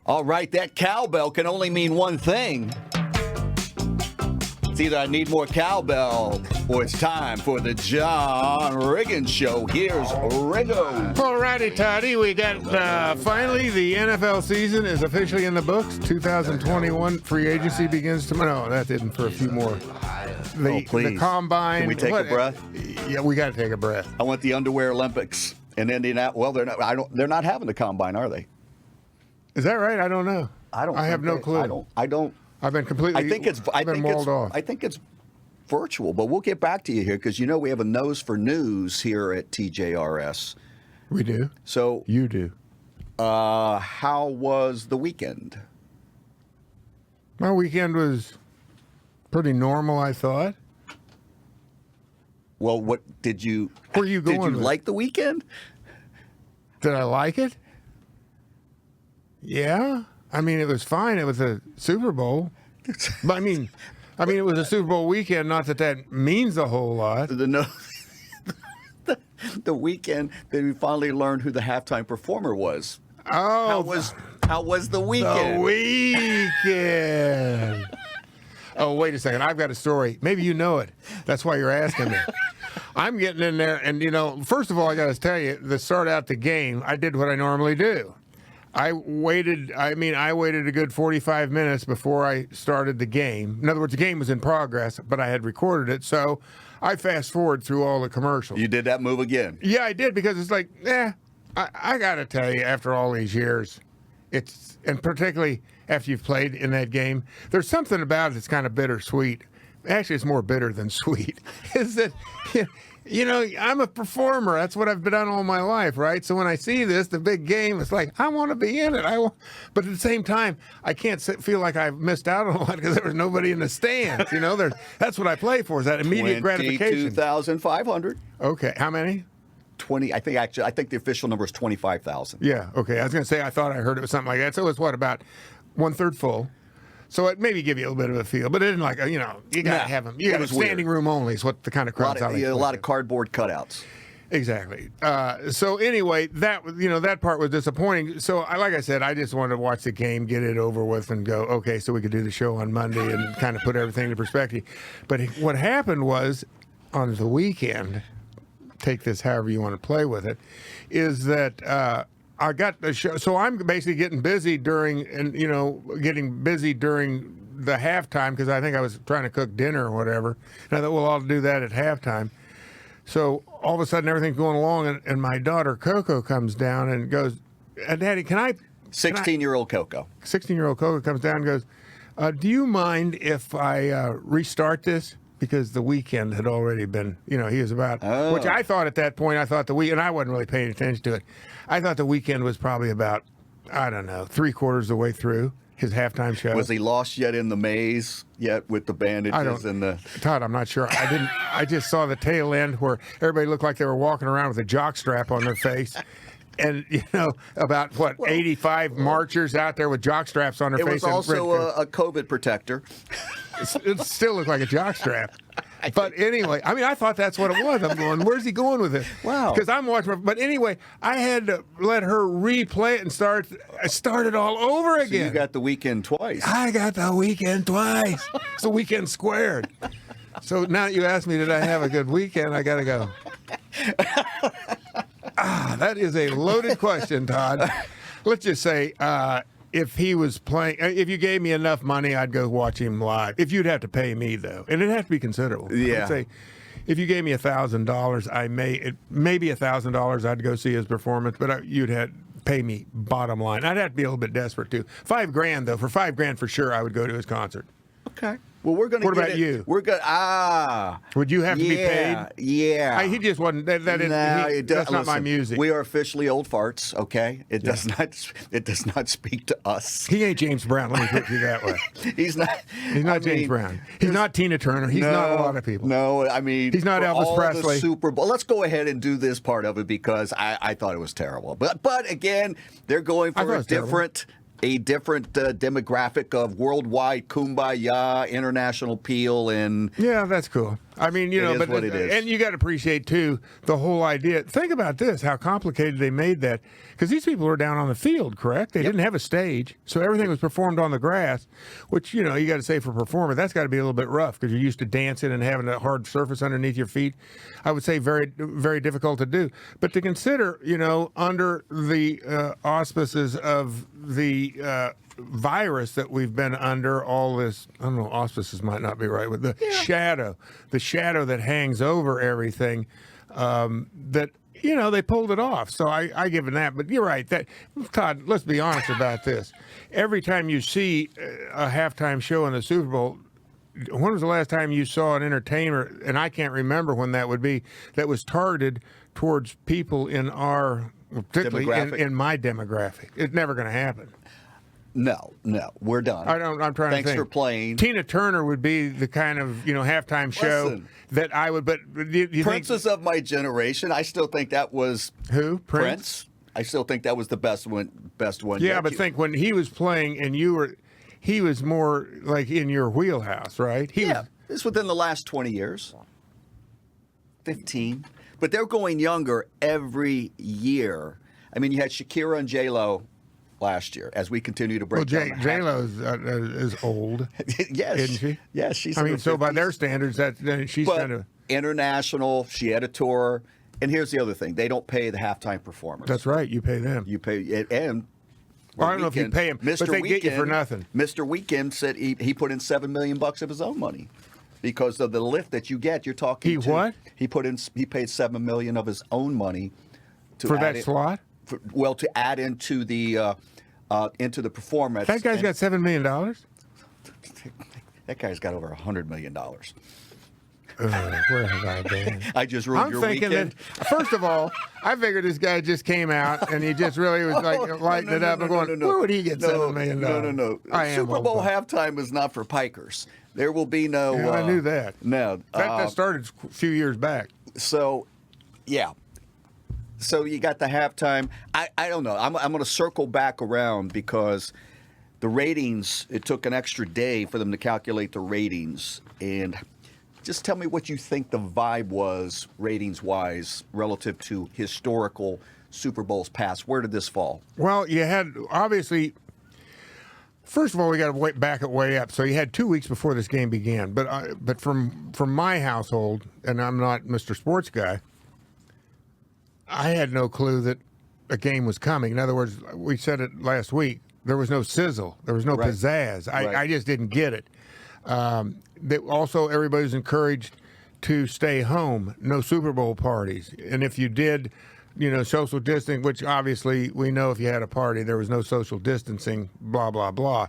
All right, that cowbell can only mean one thing. It's either I need more cowbell or it's time for the John Riggins Show. Here's Riggo. All righty, Toddy. We got finally the NFL season is officially in the books. 2021 free agency begins tomorrow. No, that didn't for a few more. Please. The combine. Can we take a breath? Yeah, we got to take a breath. I want the underwear Olympics in Indianapolis. Well, they're not having the combine, are they? Is that right? I don't know. I have no clue. I don't. I've been completely. I think it's virtual, but we'll get back to you here because we have a nose for news here at TJRS. We do. So you do. How was the weekend? My weekend was pretty normal, I thought. Well, what did you? Where are you going? Did you like the weekend? Did I like it? Yeah. I mean, it was fine. It was a Super Bowl. But I mean, it was a Super Bowl weekend. Not that means a whole lot. The weekend that we finally learned who the halftime performer was. Oh, how was the weekend? The weekend. Oh, wait a second. I've got a story. Maybe you know it. That's why you're asking me. I'm getting in there, and first of all, I got to tell you, to start out the game, I did what I normally do. I waited a good 45 minutes before I started the game. In other words, the game was in progress, but I had recorded it, so I fast forward through all the commercials. You did that move again? Yeah, I did, because it's like, I got to tell you, after all these years, and particularly after you've played in that game, there's something about it that's kind of bittersweet. Actually, it's more bitter than sweet. Is that, I'm a performer. That's what I've been on all my life, right? So when I see this, the big game, it's like, I want to be in it. But at the same time, I can't feel like I've missed out on a lot because there was nobody in the stands. That's what I play for, is that immediate gratification. 22,500. Okay, how many? 20. I think the official number is 25,000. Yeah, okay. I was going to say, I thought I heard it was something like that. So it was about 1/3 full. So it maybe give you a little bit of a feel, but it didn't like, you got to have them. You got a standing room only is what the kind of crowds are. A lot of cardboard cutouts. Exactly. So anyway, that part was disappointing. So like I said, I just wanted to watch the game, get it over with, and go, okay, so we could do the show on Monday and kind of put everything into perspective. But what happened was, on the weekend, take this however you want to play with it, is that I got the show. So I'm basically getting busy during the halftime because I think I was trying to cook dinner or whatever. And I thought, well, I'll do that at halftime. So all of a sudden, everything's going along, and my daughter Coco comes down and goes, "Daddy, can I?" 16-year-old Coco. 16-year-old Coco comes down and goes, "Do you mind if I restart this?" Because the weekend had already been, he was about, which I thought at that point, and I wasn't really paying attention to it. I thought the weekend was probably about, I don't know, 3/4 of the way through his halftime show. Was he lost yet in the maze yet with the bandages and the... Todd, I'm not sure. I just saw the tail end where everybody looked like they were walking around with a jock strap on their face. And, about, 85 marchers out there with jock straps on their face. It was also a COVID protector. It still looked like a jock strap. But anyway, I thought that's what it was. I'm going, where's he going with it? Wow. Because I'm watching. But anyway, I had to let her replay it and start it all over again. So you got the weekend twice. I got the weekend twice. It's the weekend squared. So now that you asked me, did I have a good weekend? I got to go. That is a loaded question, Todd. Let's just say, if he was playing, if you gave me enough money, I'd go watch him live. If you'd have to pay me, though, and it'd have to be considerable. Yeah. I'd say, if you gave me $1,000, maybe $1,000, I'd go see his performance, but you'd have pay me bottom line. I'd have to be a little bit desperate too. $5,000 though, for $5,000 for sure, I would go to his concert. Okay. Well, we're going to. What about you? We're good. Would you have to be paid? Yeah. He just wasn't. That's not my music. We are officially old farts. Okay. It does not speak to us. He ain't James Brown. Let me put you that way. He's not. James Brown. He's not Tina Turner. He's not a lot of people. No, I mean he's not Elvis Presley. The Super Bowl. Let's go ahead and do this part of it because I thought it was terrible. But again, they're going for a different demographic of worldwide kumbaya, international appeal, and yeah, that's cool. I mean, you know, is but what it is. And you got to appreciate too the whole idea. Think about this: how complicated they made that. Because these people were down on the field, correct? They didn't have a stage, so everything was performed on the grass. Which, you know, you got to say for performer, that's got to be a little bit rough because you're used to dancing and having a hard surface underneath your feet. I would say very, very difficult to do. But to consider, you know, under the auspices of the virus that we've been under, all this, I don't know, auspices might not be right, but the shadow that hangs over everything, that, you know, they pulled it off. So I give them that. But you're right. That, Todd, let's be honest about this. Every time you see a halftime show in the Super Bowl, when was the last time you saw an entertainer, and I can't remember when that would be, that was targeted towards people in our, particularly in my demographic? It's never going to happen. No, we're done. I'm trying to think. Thanks for playing. Tina Turner would be the kind of, you know, halftime show that I would. But you Princess think, of my generation. I still think that was who? Prince. I still think that was the best one. Yeah, but think when he was playing and he was more like in your wheelhouse, right? It's within the last 20 years, 15. But they're going younger every year. I mean, you had Shakira and J-Lo last year as we continue to break down. J-Lo is old. Yes. Isn't she? Yes, she's. I mean, so by their standards, she's kind of international. She had a tour. And here's the other thing: they don't pay the halftime performers. That's right. You pay them. You pay it, and well, I don't know if you pay them, but they get you for nothing. Mr. Weekend said he put in $7 million of his own money because of the lift that you get. You're talking. He what? He paid $7 million of his own money for that slot. To add into the performance. That guy's got $7 million. That guy's got over $100 million. Where have I been? I just ruined your weekend. I'm thinking that, first of all, I figured this guy just came out and he just really was like lighting it up and going, where would he get $7 million? No. Super Bowl halftime is not for pikers. There will be no. Yeah, I knew that. No. That started a few years back. So, yeah. So you got the halftime. I don't know. I'm going to circle back around because the ratings, it took an extra day for them to calculate the ratings. And just tell me what you think the vibe was ratings-wise relative to historical Super Bowls past. Where did this fall? Well, you had, obviously, first of all, we got to back it way up. So you had 2 weeks before this game began. But from my household, and I'm not Mr. Sports guy, I had no clue that a game was coming. In other words, we said it last week, there was no sizzle. There was no pizzazz. I just didn't get it. Also, everybody's encouraged to stay home. No Super Bowl parties. And if you did, you know, social distancing, which obviously we know if you had a party, there was no social distancing, blah, blah, blah.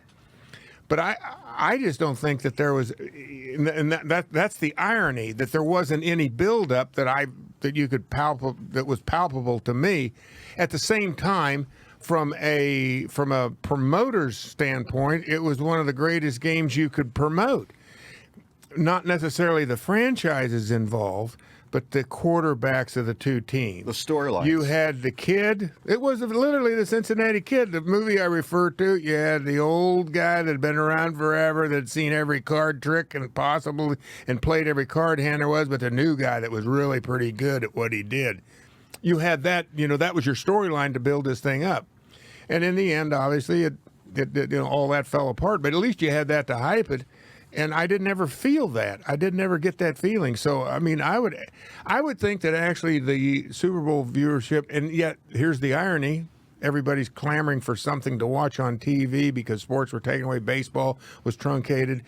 But I just don't think that there was, and that's the irony, that there wasn't any buildup that you could that was palpable to me. At the same time, from a promoter's standpoint, it was one of the greatest games you could promote. Not necessarily the franchises involved, but the quarterbacks of the two teams. The storylines. You had the kid. It was literally the Cincinnati Kid, the movie I referred to. You had the old guy that had been around forever, that had seen every card trick and possible and played every card hand there was, but the new guy that was really pretty good at what he did. You had that, you know, that was your storyline to build this thing up. And in the end, obviously, it you know, all that fell apart. But at least you had that to hype it. And I didn't ever feel that. I didn't ever get that feeling. So, I mean, I would think that actually the Super Bowl viewership, and yet here's the irony, everybody's clamoring for something to watch on TV because sports were taken away. Baseball was truncated.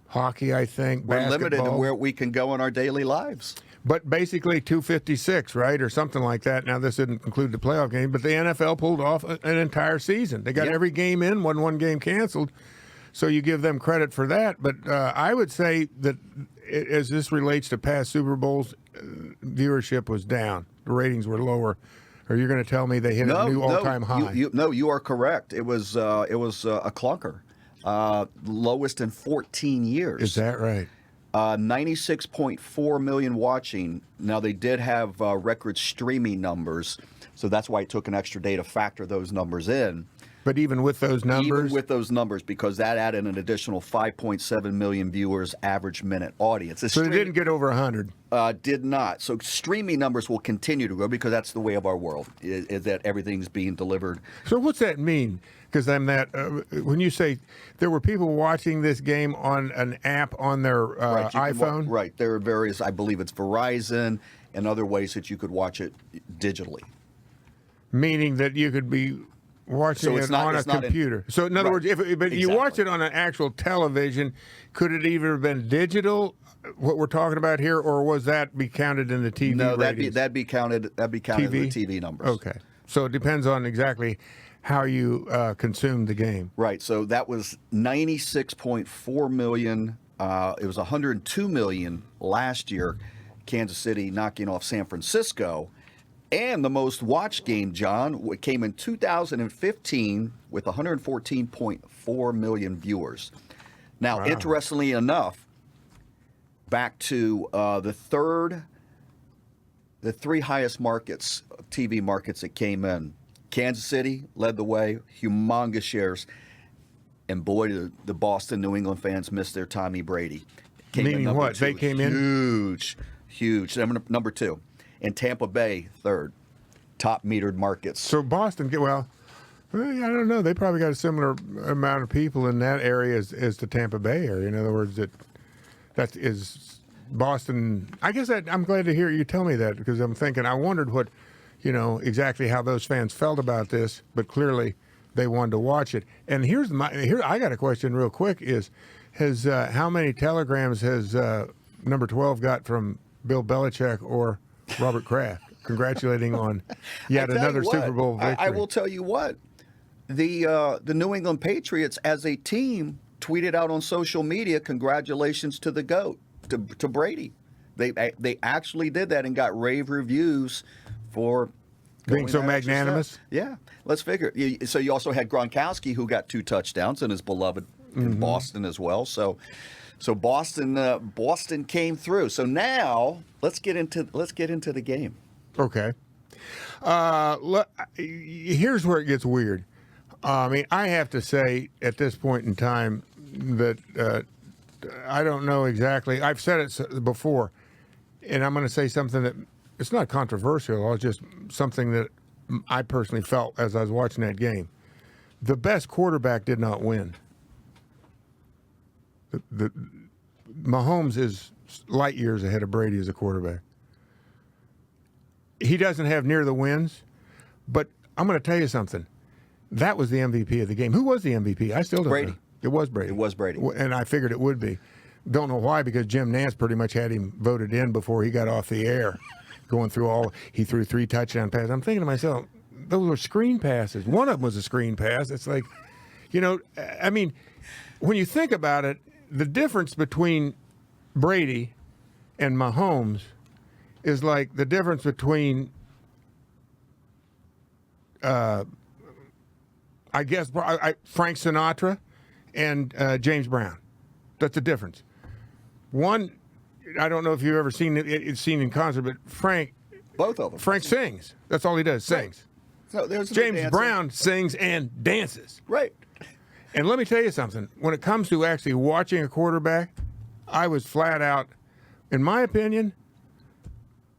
Hockey, I think. We're basketball. limited to where we can go in our daily lives. But basically 256, right, or something like that. Now, this didn't include the playoff game, but the NFL pulled off an entire season. They got every game in, one game canceled. So you give them credit for that. But I would say that as this relates to past Super Bowls, viewership was down. The ratings were lower. Or you're going to tell me they hit a new all-time high? You are correct. It was a clunker, lowest in 14 years. Is that right? 96.4 million watching. Now, they did have record streaming numbers, so that's why it took an extra day to factor those numbers in. But even with those numbers? Even with those numbers, because that added an additional 5.7 million viewers average minute audience. So they didn't get over 100? Did not. So streaming numbers will continue to grow because that's the way of our world, is that everything's being delivered. So what's that mean? Because when you say there were people watching this game on an app on their iPhone? Right. There are various, I believe it's Verizon and other ways that you could watch it digitally. Meaning that you could be watching it on a computer. So in other words, but you watch it on an actual television, could it either have been digital, what we're talking about here, or was that be counted in the TV No, ratings? that'd be counted in the TV numbers. Okay. So it depends on exactly how you consume the game. Right. So that was 96.4 million. It was 102 million last year. Kansas City knocking off San Francisco. And the most watched game, John, came in 2015 with 114.4 million viewers. Now, Interestingly enough, back to the three highest markets, TV markets that came in. Kansas City led the way, humongous shares. And boy, the Boston, New England fans missed their Tommy Brady. Meaning what? They came in? Huge. Number two. And Tampa Bay, third. Top metered markets. So Boston, well, I don't know. They probably got a similar amount of people in that area as the Tampa Bay area. In other words, that is Boston. I guess I'm glad to hear you tell me that, because I'm thinking, I wondered what, exactly how those fans felt about this, but clearly they wanted to watch it. And here I got a question real quick: how many telegrams has number 12 got from Bill Belichick or Robert Kraft congratulating on yet another Super Bowl victory? I will tell you what, the New England Patriots as a team tweeted out on social media, congratulations to the GOAT, to Brady. They actually did that and got rave reviews for being so magnanimous. Yeah, let's figure. So you also had Gronkowski, who got 2 touchdowns and is beloved in Boston as well. So Boston came through. So now let's get into the game. Okay. Here's where it gets weird. I have to say at this point in time that I don't know exactly. I've said it before, and I'm going to say something that it's not controversial. It's just something that I personally felt as I was watching that game. The best quarterback did not win. Mahomes is light years ahead of Brady as a quarterback. He doesn't have near the wins, but I'm going to tell you something. That was the MVP of the game. Who was the MVP? I still don't know. It was Brady. It was Brady. And I figured it would be. Don't know why, because Jim Nantz pretty much had him voted in before he got off the air. He threw 3 touchdown passes. I'm thinking to myself, those were screen passes. One of them was a screen pass. It's like, when you think about it, the difference between Brady and Mahomes is like the difference between, Frank Sinatra and James Brown. That's the difference. One, I don't know if you've ever seen it seen in concert, but Frank. Both of them. Frank sings. That's all he does, sings. So there's James Brown sings and dances. Right. And let me tell you something. When it comes to actually watching a quarterback, I was flat out, in my opinion,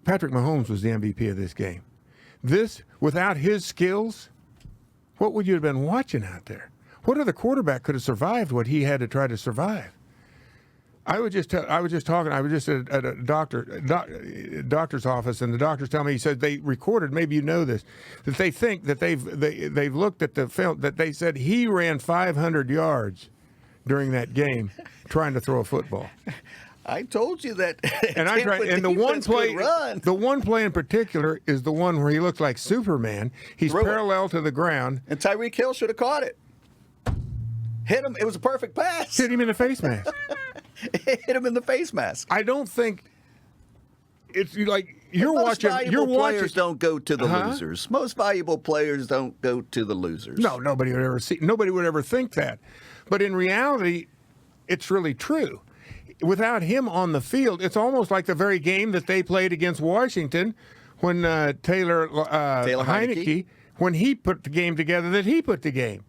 Patrick Mahomes was the MVP of this game. Without his skills, what would you have been watching out there? What other quarterback could have survived what he had to try to survive? I was just at a doctor's office, and the doctors tell me, he said they recorded, maybe you know this, that they think that they've looked at the film, that they said he ran 500 yards during that game trying to throw a football. I told you that. And I tried, and the one play in particular is the one where he looks like Superman. He's parallel to the ground, and Tyreek Hill should have caught it. Hit him. It was a perfect pass. Hit him in the face mask. Hit him in the face mask. I don't think it's like you're Most watching. Players don't go to the losers. Most valuable players don't go to the losers. No, nobody would ever think that. But in reality, it's really true. Without him on the field, it's almost like the very game that they played against Washington when Taylor Heineke when he put the game together that he put together.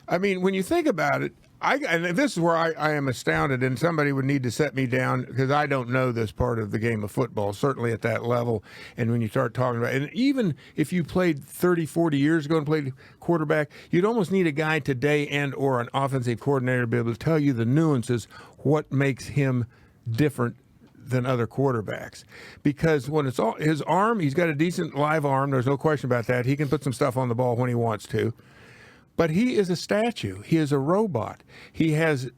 I mean, when you think about it, and this is where I am astounded, and somebody would need to set me down because I don't know this part of the game of football, certainly at that level. And when you start talking about, and even if you played 30, 40 years ago and played quarterback, you'd almost need a guy today and or an offensive coordinator to be able to tell you the nuances, what makes him different than other quarterbacks. Because when it's all his arm, he's got a decent live arm. There's no question about that. He can put some stuff on the ball when he wants to. But he is a statue. He is a robot. He has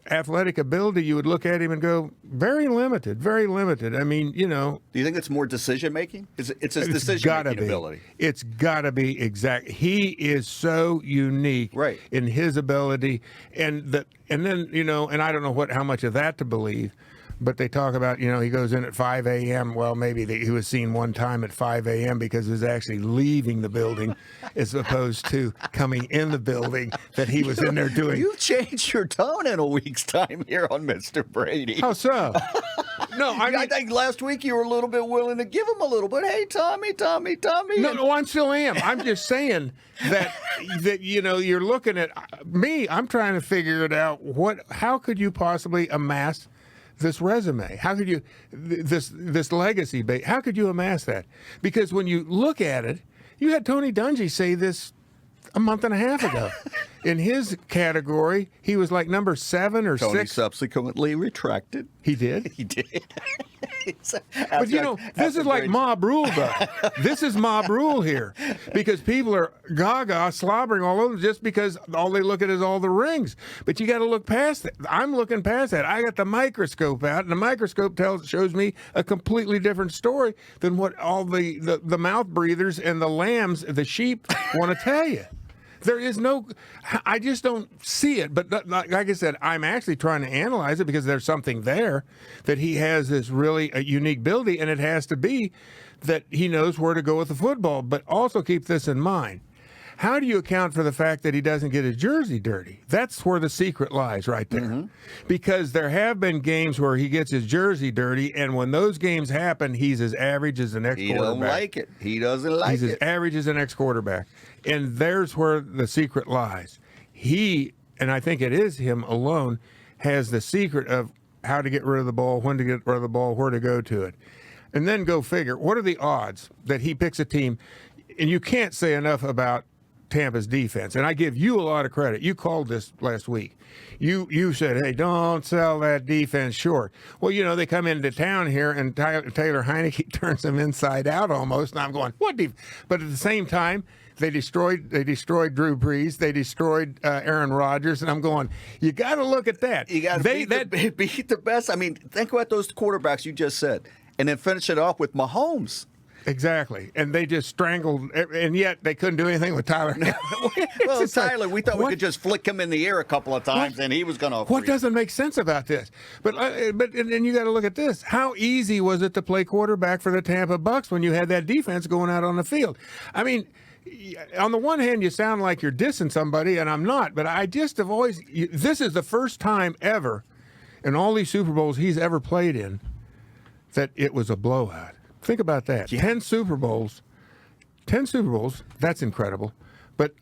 athletic ability. You would look at him and go, very limited, very limited. I mean, you know. Do you think it's more decision making? It's his decision making ability. It's got to be exact. He is so unique in his ability, and then you know, and I don't know how much of that to believe. But they talk about, you know, he goes in at 5 a.m. Well, maybe he was seen one time at 5 a.m. because he was actually leaving the building as opposed to coming in the building that he was in there doing. You changed your tone in a week's time here on Mr. Brady. How so? No, I think last week you were a little bit willing to give him a little bit. Hey, Tommy. No, I still am. I'm just saying that you know, you're looking at me. I'm trying to figure it out. How could you possibly amass this resume? How could you this legacy? How could you amass that? Because when you look at it, you had Tony Dungy say this a month and a half ago. In his category, he was like number 7 or 6. Tony subsequently retracted. He did? He did. But, you know, this is like mob rule, though. This is mob rule here. Because people are gaga, slobbering all over just because all they look at is all the rings. But you got to look past that. I'm looking past that. I got the microscope out, and the microscope shows me a completely different story than what all the mouth breathers and the lambs, the sheep, want to tell you. There is I just don't see it. But like I said, I'm actually trying to analyze it because there's something there that he has this really unique ability, and it has to be that he knows where to go with the football. But also keep this in mind. How do you account for the fact that he doesn't get his jersey dirty? That's where the secret lies right there. Mm-hmm. Because there have been games where he gets his jersey dirty, and when those games happen, he's as average as the next quarterback. He don't like it. He doesn't like it. He's as average as the next quarterback. And there's where the secret lies. He, and I think it is him alone, has the secret of how to get rid of the ball, when to get rid of the ball, where to go to it. And then go figure, what are the odds that he picks a team? And you can't say enough about Tampa's defense, and I give you a lot of credit. You called this last week. You said, hey, don't sell that defense short. Well, you know, they come into town here, and Taylor Heineke turns them inside out almost, and I'm going, what defense? But at the same time, they destroyed Drew Brees. They destroyed Aaron Rodgers, and I'm going, you got to look at that. You got to beat the best. I mean, think about those quarterbacks you just said, and then finish it off with Mahomes. Exactly, and they just strangled, and yet they couldn't do anything with Tyler. Well, Tyler, we thought we could just flick him in the air a couple of times, and he was going to. What doesn't make sense about this? But and you got to look at this. How easy was it to play quarterback for the Tampa Bucks when you had that defense going out on the field? I mean, on the one hand, you sound like you're dissing somebody, and I'm not. But I just have always. This is the first time ever, in all these Super Bowls he's ever played in, that it was a blowout. Think about that. Yeah. 10 Super Bowls, that's incredible. But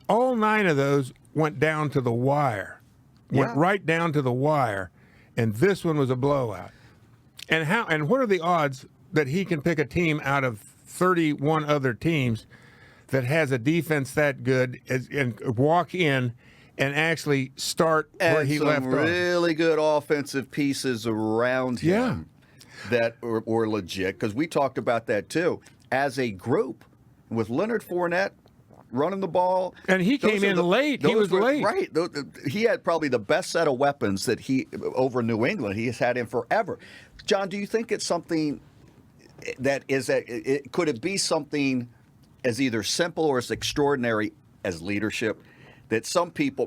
all 9 of those went down to the wire. Went right down to the wire. And this one was a blowout. And what are the odds that he can pick a team out of 31 other teams that has a defense that good and walk in and actually start where he left off? Really good offensive pieces around him. Yeah. That were legit, because we talked about that too. As a group, with Leonard Fournette running the ball, and he came in late. He was late, right? He had probably the best set of weapons that he over New England. He has had in forever. John, do you think it's something that is could it be something as either simple or as extraordinary as leadership that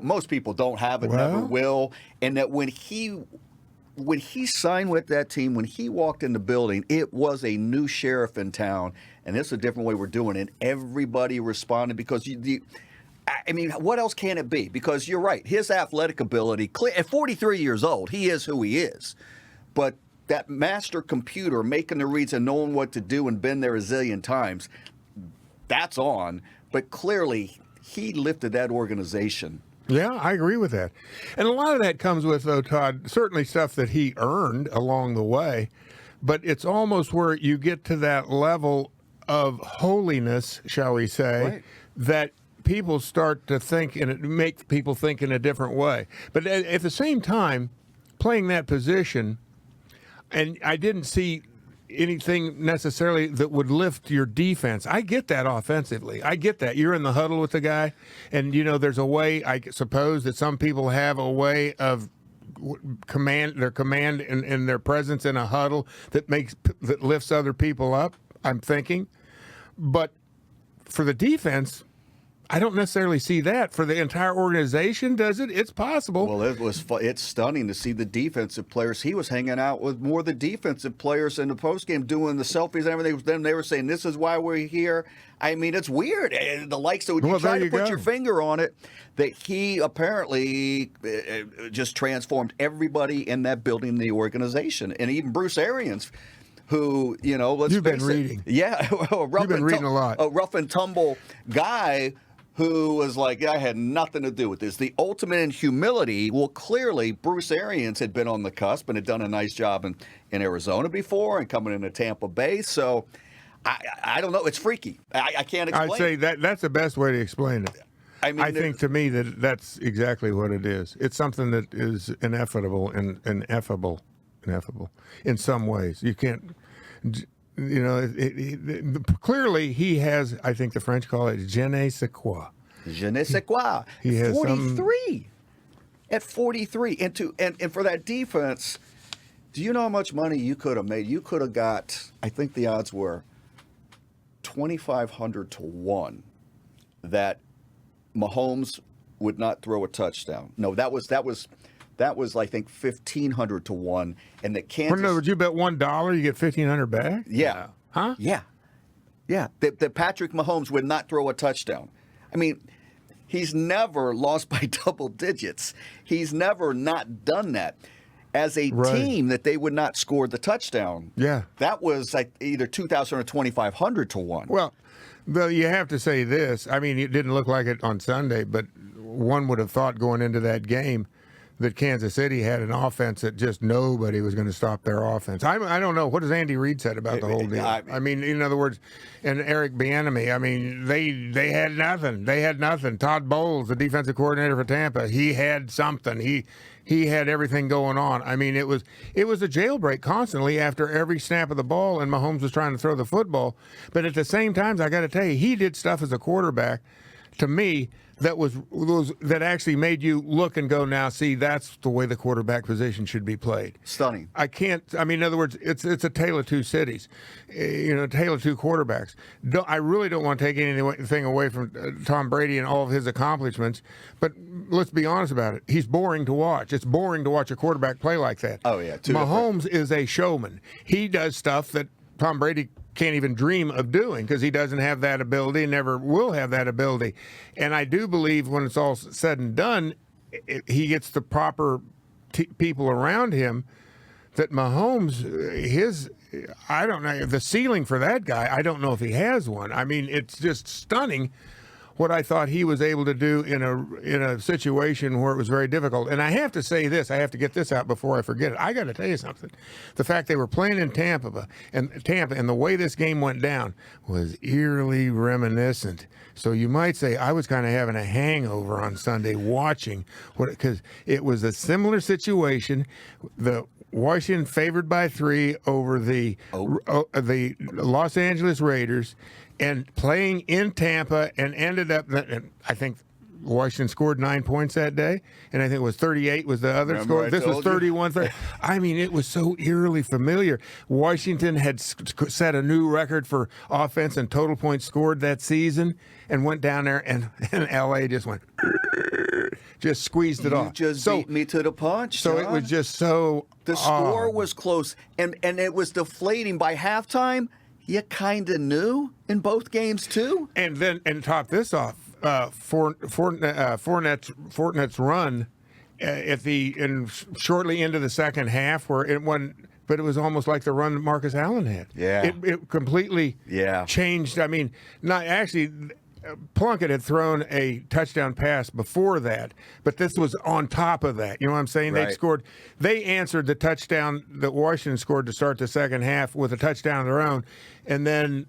most people don't have and never will, and that when he signed with that team, when he walked in the building, it was a new sheriff in town, and this is a different way we're doing it. Everybody responded because I mean, what else can it be? Because you're right, his athletic ability, at 43 years old, he is who he is. But that master computer making the reads and knowing what to do and been there a zillion times, that's on. But clearly, he lifted that organization. Yeah, I agree with that. And a lot of that comes with, though, Todd, certainly stuff that he earned along the way. But it's almost where you get to that level of holiness, shall we say, Right. that people start to think and make people think in a different way. But at the same time, playing that position, and I didn't see anything necessarily that would lift your defense. I get that offensively. I get that. You're in the huddle with the guy, and, there's a way, I suppose, that some people have a way of command and their presence in a huddle that lifts other people up, I'm thinking. But for the defense, I don't necessarily see that. For the entire organization, does it? It's possible. Well, it's stunning to see the defensive players. He was hanging out with more of the defensive players in the postgame doing the selfies and everything. Then they were saying, this is why we're here. I mean, it's weird. The likes that you try to put your finger on it, that he apparently just transformed everybody in that building, the organization. And even Bruce Arians, who, let's You've been reading. Yeah. You've been reading a lot. A rough and tumble guy who was like, I had nothing to do with this. The ultimate in humility. Well, clearly, Bruce Arians had been on the cusp and had done a nice job in Arizona before and coming into Tampa Bay. So I don't know. It's freaky. I can't explain. I'd say that's the best way to explain it. I think to me that's exactly what it is. It's something that is ineffable and ineffable in some ways. You can't. Clearly he has, I think the French call it je ne sais quoi. Je ne sais quoi. He has 43. At 43. And for that defense, do you know how much money you could have made? You could have got, I think the odds were 2,500 to 1 that Mahomes would not throw a touchdown. No, that was I think 1,500 to 1, and that Kansas. In other words, you bet $1, you get 1,500 back. Yeah. Huh? Yeah. That Patrick Mahomes would not throw a touchdown. I mean, he's never lost by double digits. He's never not done that. As a team, that they would not score the touchdown. Yeah. That was like either 2,000 or 2,500 to 1. Well, though you have to say this. I mean, it didn't look like it on Sunday, but one would have thought going into that game that Kansas City had an offense that just nobody was going to stop their offense. I don't know. What has Andy Reid said about the whole deal? I mean, in other words, and Eric Bieniemy, I mean, they had nothing. They had nothing. Todd Bowles, the defensive coordinator for Tampa, he had something. He had everything going on. I mean, it was a jailbreak constantly after every snap of the ball, and Mahomes was trying to throw the football. But at the same time, I got to tell you, he did stuff as a quarterback, to me, that actually made you look and go, now, see, that's the way the quarterback position should be played. Stunning. In other words, it's a tale of two cities, a tale of two quarterbacks. I really don't want to take anything away from Tom Brady and all of his accomplishments, but let's be honest about it. He's boring to watch. It's boring to watch a quarterback play like that. Oh, yeah. Mahomes is a showman. He does stuff that Tom Brady can't even dream of doing because he doesn't have that ability and never will have that ability. And I do believe when it's all said and done, he gets the proper people around him that Mahomes, I don't know, the ceiling for that guy, I don't know if he has one. I mean, it's just stunning what I thought he was able to do in a situation where it was very difficult. And I have to say this, I have to get this out before I forget it. I got to tell you something. The fact they were playing in Tampa and the way this game went down was eerily reminiscent. So you might say I was kind of having a hangover on Sunday watching, because it was a similar situation. The Washington favored by 3 over the Los Angeles Raiders, and playing in Tampa, and ended up, I think Washington scored 9 points that day, and I think it was 38 was the other score. This was 31-30. I mean, it was so eerily familiar. Washington had set a new record for offense and total points scored that season, and went down there, and L.A. just went, just squeezed it off. You just beat me to the punch, So John. it was just so The score was close, and it was deflating by halftime. You kind of knew in both games too. And top this off, Fournette's run shortly into the second half, where it won. but it was almost like the run that Marcus Allen had. Yeah. It completely changed. I mean, not actually. Plunkett had thrown a touchdown pass before that, but this was on top of that. You know what I'm saying? Right. They scored. They answered the touchdown that Washington scored to start the second half with a touchdown of their own, and then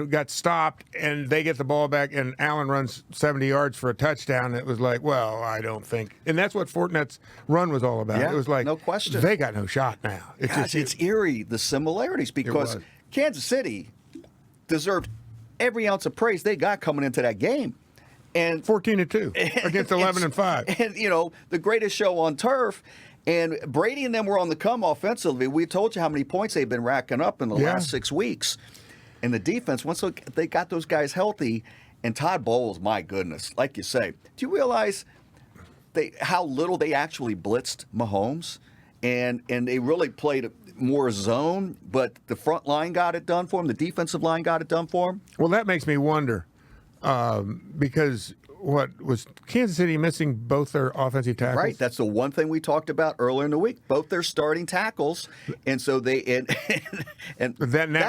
got stopped, and they get the ball back, and Allen runs 70 yards for a touchdown. It was like, well, I don't think, and that's what Fortinet's run was all about. Yeah, it was like, no question. They got no shot now. It's eerie, the similarities, because Kansas City deserved every ounce of praise they got coming into that game. And 14-2 against 11-5. And, you know, the greatest show on turf. And Brady and them were on the come offensively. We told you how many points they've been racking up in the last 6 weeks. And the defense, once they got those guys healthy, and Todd Bowles, my goodness, like you say, do you realize how little they actually blitzed Mahomes? And they really played more zone, but the front line got it done for him. The defensive line got it done for him. Well, that makes me wonder because what was Kansas City missing both their offensive tackles? Right. That's the one thing we talked about earlier in the week. Both their starting tackles, and so that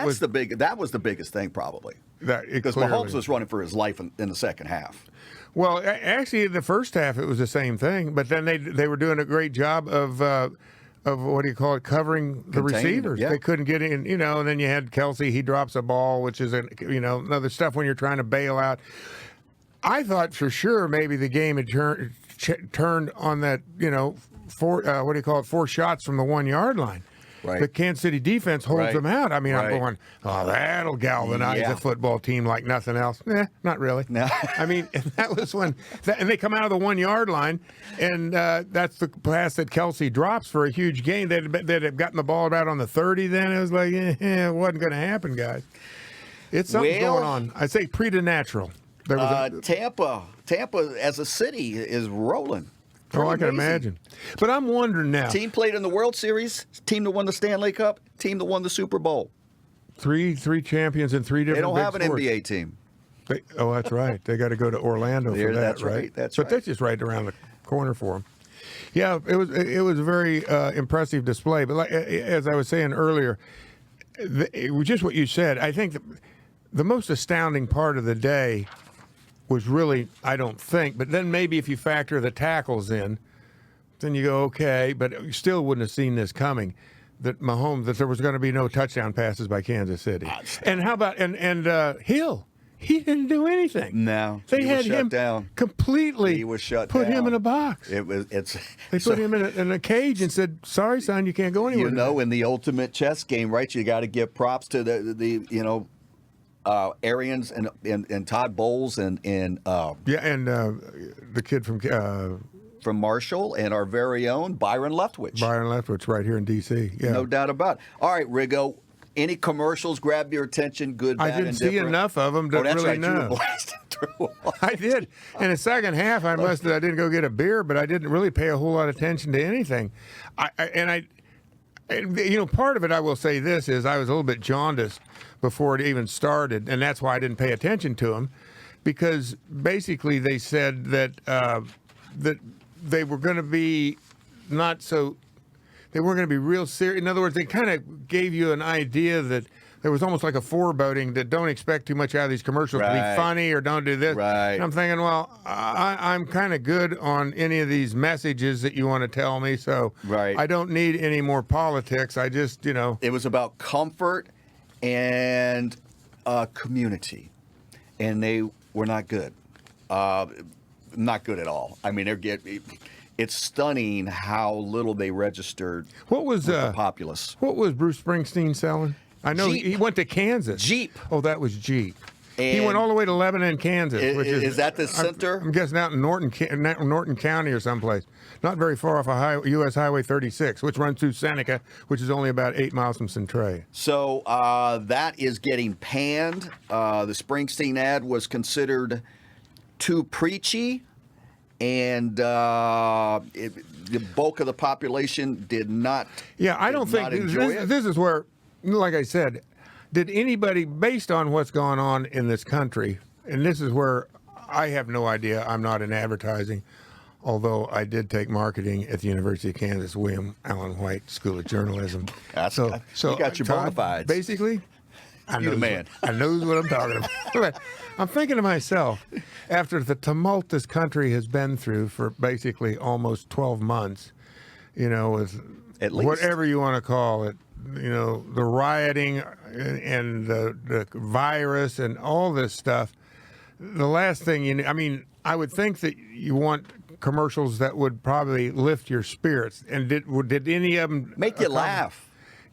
was the biggest thing probably. Because Mahomes was running for his life in the second half. Well, actually, in the first half it was the same thing, but then they were doing a great job of what do you call it, covering the receivers. Yeah. They couldn't get in, and then you had Kelsey, he drops a ball, which is, another stuff when you're trying to bail out. I thought for sure maybe the game had turned on that, 4 shots from the 1 yard line. Right. The Kansas City defense holds them out. I mean, I'm going, that'll galvanize a football team like nothing else. Not really. No. I mean, that was when, and they come out of the 1 yard line, and that's the pass that Kelsey drops for a huge gain. They'd have gotten the ball about on the 30 then. It was like, it wasn't going to happen, guys. It's something going on. I say preternatural. There was Tampa as a city is rolling. I can imagine. But I'm wondering now. Team played in the World Series, team that won the Stanley Cup, team that won the Super Bowl. Three champions in 3 different. They don't have an sports. NBA team. That's right. They got to go to Orlando for that. That's right. But that's just right around the corner for them. Yeah, it was a very impressive display. But as I was saying earlier, it was just what you said. I think the most astounding part of the day was really, I don't think, but then maybe if you factor the tackles in, then you go, okay, but you still wouldn't have seen this coming, that Mahomes, that there was going to be no touchdown passes by Kansas City. And how about, and Hill? He didn't do anything. No. They had shut him down. Completely He was shut put down. him in a box. They Put him in a cage and said, sorry, son, you can't go anywhere. In the ultimate chess game, right, you got to give props to the Arians and Todd Bowles and the kid from Marshall and our very own Byron Leftwich. Byron Leftwich, right here in D.C. Yeah, no doubt about it. All right, Riggo. Any commercials grab your attention? Good, bad, I didn't see enough of them to that's really right. know. You were blasting through. I did. In the second half, I didn't go get a beer, but I didn't really pay a whole lot of attention to anything. Part of it, I will say this, is I was a little bit jaundiced before it even started, and that's why I didn't pay attention to them, because basically they said that that they were going to be they weren't going to be real serious. In other words, they kind of gave you an idea that there was almost like a foreboding that don't expect too much out of these commercials to be funny or don't do this. Right. And I'm thinking, well, I'm kind of good on any of these messages that you want to tell me, so I don't need any more politics. I just, It was about comfort and community, and they were not good. Not good at all. I mean, it's stunning how little they registered with the populace. What was Bruce Springsteen selling? I know Jeep. he went to Kansas. Jeep. Oh, that was Jeep. And he went all the way to Lebanon, Kansas. Is that the center? I'm guessing out in Norton County or someplace. Not very far off of U.S. Highway 36, which runs through Seneca, which is only about 8 miles from Centralia. So that is getting panned. The Springsteen ad was considered too preachy, and the bulk of the population did not. Yeah, I don't think this is where, like I said, did anybody, based on what's going on in this country, and this is where I have no idea, I'm not in advertising, Although I did take marketing at the University of Kansas, William Allen White School of Journalism. So you got your bona fides. Basically, You're the man. I knows what I'm talking about. But I'm thinking to myself, after the tumult this country has been through for basically almost 12 months, with At least. whatever you want to call it, the rioting and the virus and all this stuff, the last thing I would think that you want commercials that would probably lift your spirits. And did any of them Make you laugh.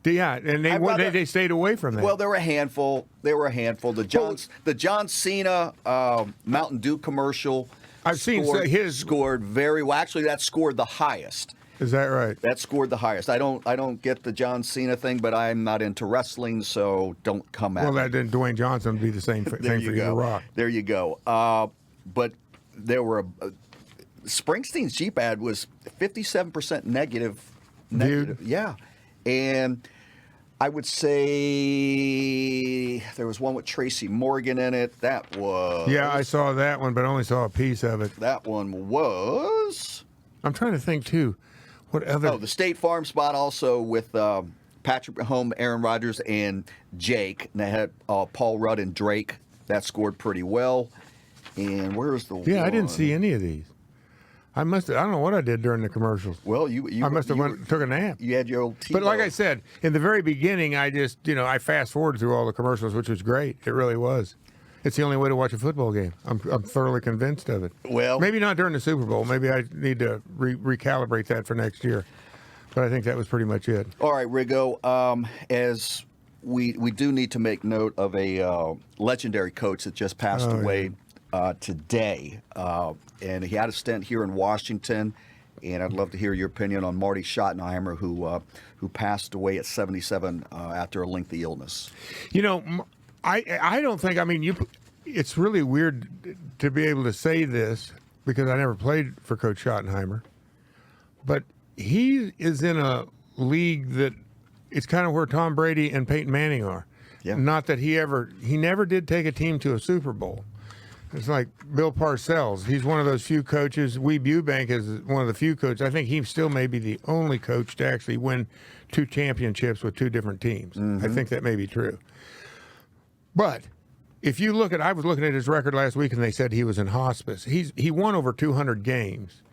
Yeah, and they stayed away from that. Well, there were a handful. The John Cena Mountain Dew commercial. I've seen his scored very well. Actually, that scored the highest. Is that right? That scored the highest. I don't get the John Cena thing, but I'm not into wrestling, so don't come at me. Well, then Dwayne Johnson would be the same thing for you, Rock. There you go. But there were Springsteen's Jeep ad was 57% negative. Dude. Yeah, and I would say there was one with Tracy Morgan in it. That was I saw that one, but only saw a piece of it. That one was. I'm trying to think too. What other? Oh, the State Farm spot also with Patrick Mahomes, Aaron Rodgers, and Jake. And they had Paul Rudd and Drake. That scored pretty well. And where's the? Yeah, one? I didn't see any of these. I don't know what I did during the commercials. Well, I must have took a nap. You had your old TV. But like I said, in the very beginning, I just, I fast forwarded through all the commercials, which was great. It really was. It's the only way to watch a football game. I'm thoroughly convinced of it. Well, maybe not during the Super Bowl. Maybe I need to recalibrate that for next year. But I think that was pretty much it. All right, Riggo. As we do need to make note of a legendary coach that just passed away today. And he had a stint here in Washington, and I'd love to hear your opinion on Marty Schottenheimer, who passed away at 77 after a lengthy illness. I don't think. It's really weird to be able to say this because I never played for Coach Schottenheimer, but he is in a league that it's kind of where Tom Brady and Peyton Manning are. Yeah. Not that he never did take a team to a Super Bowl. It's like Bill Parcells. He's one of those few coaches. Weeb Eubank is one of the few coaches. I think he still may be the only coach to actually win 2 championships with 2 different teams. Mm-hmm. I think that may be true. But if you look at, I was looking at his record last week, and they said he was in hospice. He won over 200 games.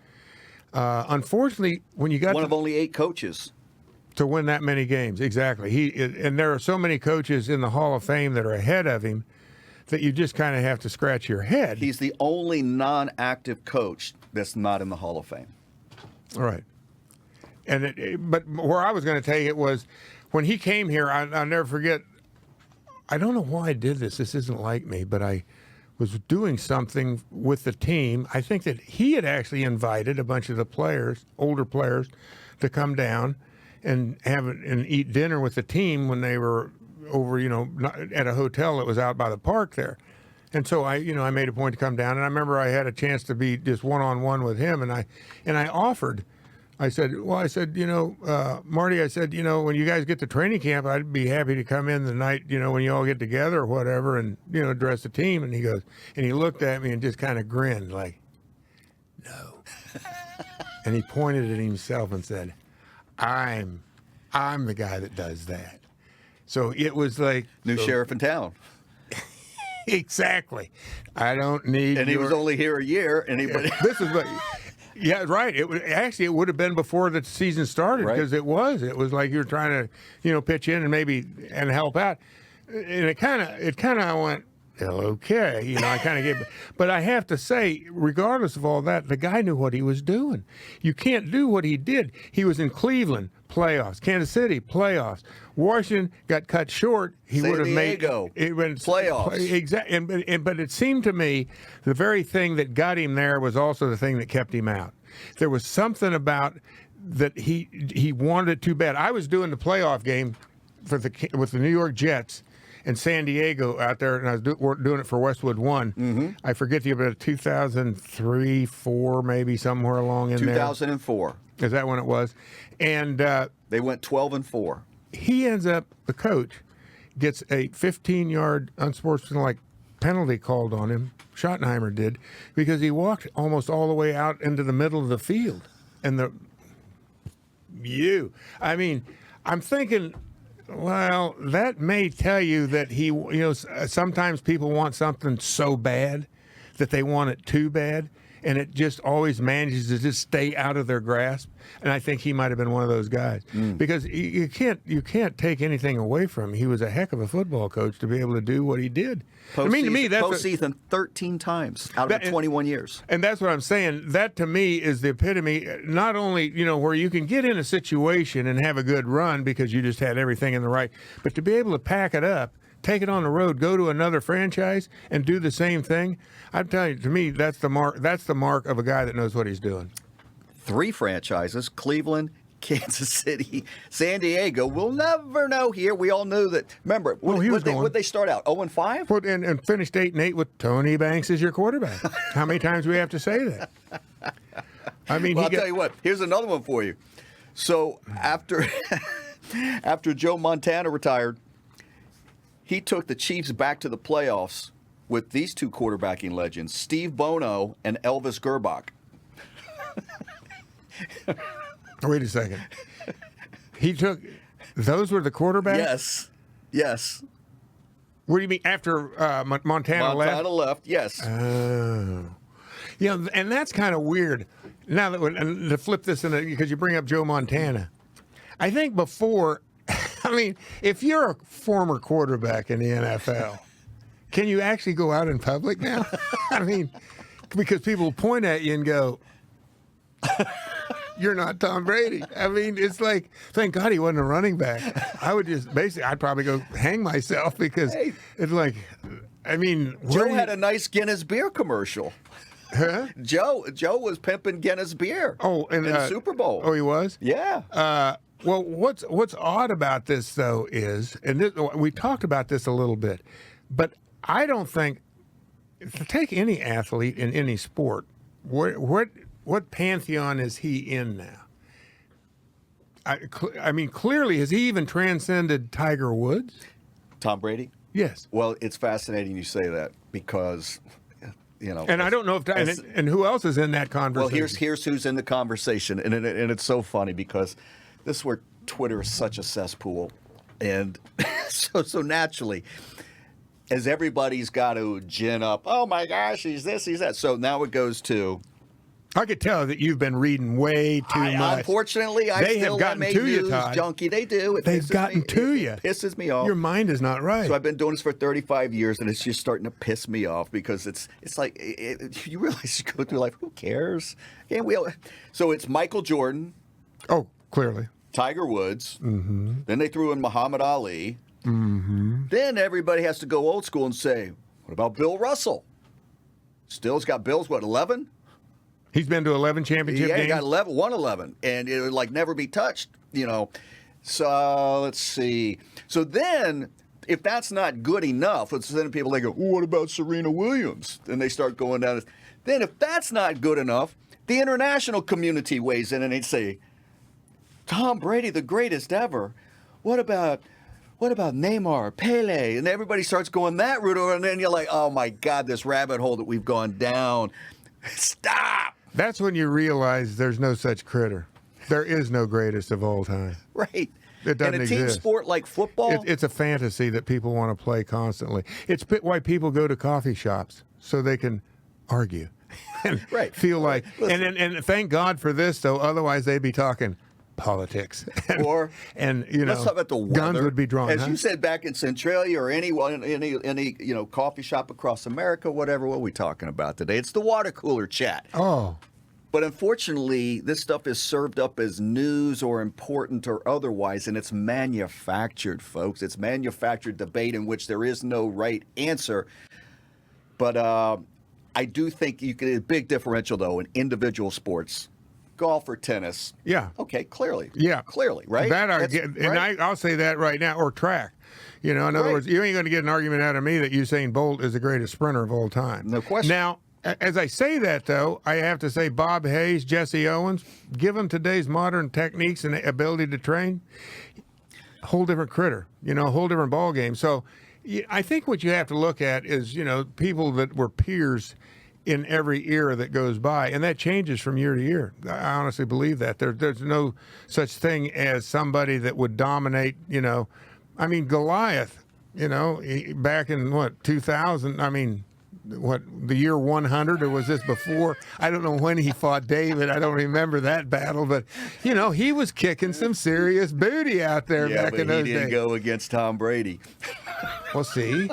Unfortunately, when you got one of only 8 coaches to win that many games, exactly. And there are so many coaches in the Hall of Fame that are ahead of him that you just kind of have to scratch your head. He's the only non-active coach that's not in the Hall of Fame. Right. But where I was going to take it was when he came here, I'll never forget. I don't know why I did this. This isn't like me, but I was doing something with the team. I think that he had actually invited a bunch of the players, older players, to come down and eat dinner with the team when they were over, at a hotel that was out by the park there. And so I made a point to come down, and I remember I had a chance to be just one-on-one with him, and I offered. I said, Marty, I said, when you guys get to training camp, I'd be happy to come in the night, when you all get together or whatever and, address the team. And he goes, and he looked at me and just kind of grinned like, no. And he pointed at himself and said, I'm the guy that does that. So it was like new sheriff in town. Exactly. I don't need. And he was only here a year. And this is what. Yeah, right. It would have been before the season started because it was like you were trying to pitch in and help out, and it kind of went. Okay, I kind of gave, but I have to say, regardless of all that, the guy knew what he was doing. You can't do what he did. He was in Cleveland, playoffs, Kansas City, playoffs. Washington got cut short. He would have made playoffs. Exactly, but it seemed to me the very thing that got him there was also the thing that kept him out. There was something about that he wanted it too bad. I was doing the playoff game with the New York Jets in San Diego out there, and I was doing it for Westwood One. Mm-hmm. I forget the year, 2003, 4, maybe somewhere along in 2004. There. Is that when it was? And they went 12-4. He ends up, the coach, gets a 15-yard unsportsmanlike penalty called on him. Schottenheimer did, because he walked almost all the way out into the middle of the field. And I mean, I'm thinking, well, that may tell you that sometimes people want something so bad that they want it too bad, and it just always manages to just stay out of their grasp. And I think he might have been one of those guys, because you can't take anything away from him. He was a heck of a football coach to be able to do what he did. I mean, to me, that's postseason 13 times out of 21 years. And that's what I'm saying. That to me is the epitome. Not only where you can get in a situation and have a good run because you just had everything in the right, but to be able to pack it up, take it on the road, go to another franchise, and do the same thing. I'm telling you, to me, that's the mark. That's the mark of a guy that knows what he's doing. 3 franchises: Cleveland, Kansas City, San Diego. We'll never know here. We all knew that. Remember, would they start out 0-5? And finished 8-8 with Tony Banks as your quarterback. How many times do we have to say that? I mean, I'll tell you what. Here's another one for you. So after Joe Montana retired, he took the Chiefs back to the playoffs with these 2 quarterbacking legends, Steve Bono and Elvis Gerbach. Wait a second. Those were the quarterbacks? Yes. What do you mean, after Montana left? Montana left, yes. Oh. And that's kind of weird. Now, to flip this, because you bring up Joe Montana, I think before, I mean, if you're a former quarterback in the NFL, can you actually go out in public now? I mean, because people point at you and go, you're not Tom Brady. I mean, it's like, thank God he wasn't a running back. I would I'd probably go hang myself, because it's like, I mean. Joe had a nice Guinness beer commercial. Huh? Joe was pimping Guinness beer. In the Super Bowl. Oh, he was? Yeah. Well, what's odd about this, though, is, and we talked about this a little bit, but I don't think, to take any athlete in any sport, what pantheon is he in now? I mean, clearly, has he even transcended Tiger Woods? Tom Brady? Yes. Well, it's fascinating you say that, because, And I don't know if and who else is in that conversation. Well, here's who's in the conversation, and it's so funny, because this is where Twitter is such a cesspool, and so naturally, as everybody's got to gin up, oh my gosh, he's this, he's that. So now it goes to. I could tell that you've been reading way too much. Unfortunately, they have gotten to you, Todd. Junkie. They do. They've gotten to you. It pisses me off. Your mind is not right. So I've been doing this for 35 years, and it's just starting to piss me off, because it's like you realize you go through life. Who cares? So it's Michael Jordan. Oh, clearly. Tiger Woods. Mm-hmm. Then they threw in Muhammad Ali. Mm-hmm. Then everybody has to go old school and say, what about Bill Russell? Still's got Bill's, 11? He's been to 11 championship games? Yeah, he got 11, and it would never be touched, So let's see. So then, if that's not good enough, then people go, what about Serena Williams? And they start going down. Then if that's not good enough, the international community weighs in and they say, Tom Brady, the greatest ever. What about Neymar, Pele? And everybody starts going that route over, and then you're like, oh my God, this rabbit hole that we've gone down. Stop. That's when you realize there's no such critter. There is no greatest of all time. Right. It doesn't in a exist. team sport like football? It's a fantasy that people want to play constantly. It's why people go to coffee shops, so they can argue. And right. Feel like, Listen. and thank God for this, though. Otherwise, they'd be talking politics. Let's talk about the weather. Guns would be drawn. As you said, back in Centralia or any coffee shop across America, whatever. What are we talking about today? It's the water cooler chat. Oh. But unfortunately, this stuff is served up as news or important or otherwise, and it's manufactured, folks. It's manufactured debate in which there is no right answer. But I do think you can. A big differential, though, in individual sports. Golf or tennis. Yeah. Okay, clearly. Yeah. Clearly, right? I'll say that right now, or track. In other words, you ain't going to get an argument out of me that Usain Bolt is the greatest sprinter of all time. No question. Now, as I say that, though, I have to say Bob Hayes, Jesse Owens, give them today's modern techniques and ability to train, whole different critter, a whole different ball game. So, I think what you have to look at is, people that were peers in every era that goes by, and that changes from year to year. I honestly believe that. There's no such thing as somebody that would dominate, I mean, Goliath, back in 2000, I mean, the year 100, or was this before? I don't know when he fought David. I don't remember that battle, but he was kicking some serious booty out there back in those days. He didn't go against Tom Brady. Well, see,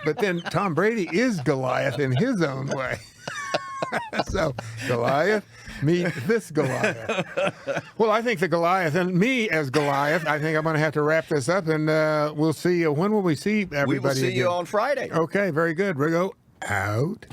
but then Tom Brady is Goliath in his own way. So Goliath, meet this Goliath. Well, I think the Goliath and me as Goliath, I think I'm going to have to wrap this up, and we'll see you. When will we see everybody We will see again? you on Friday. Okay, very good. Riggo, out.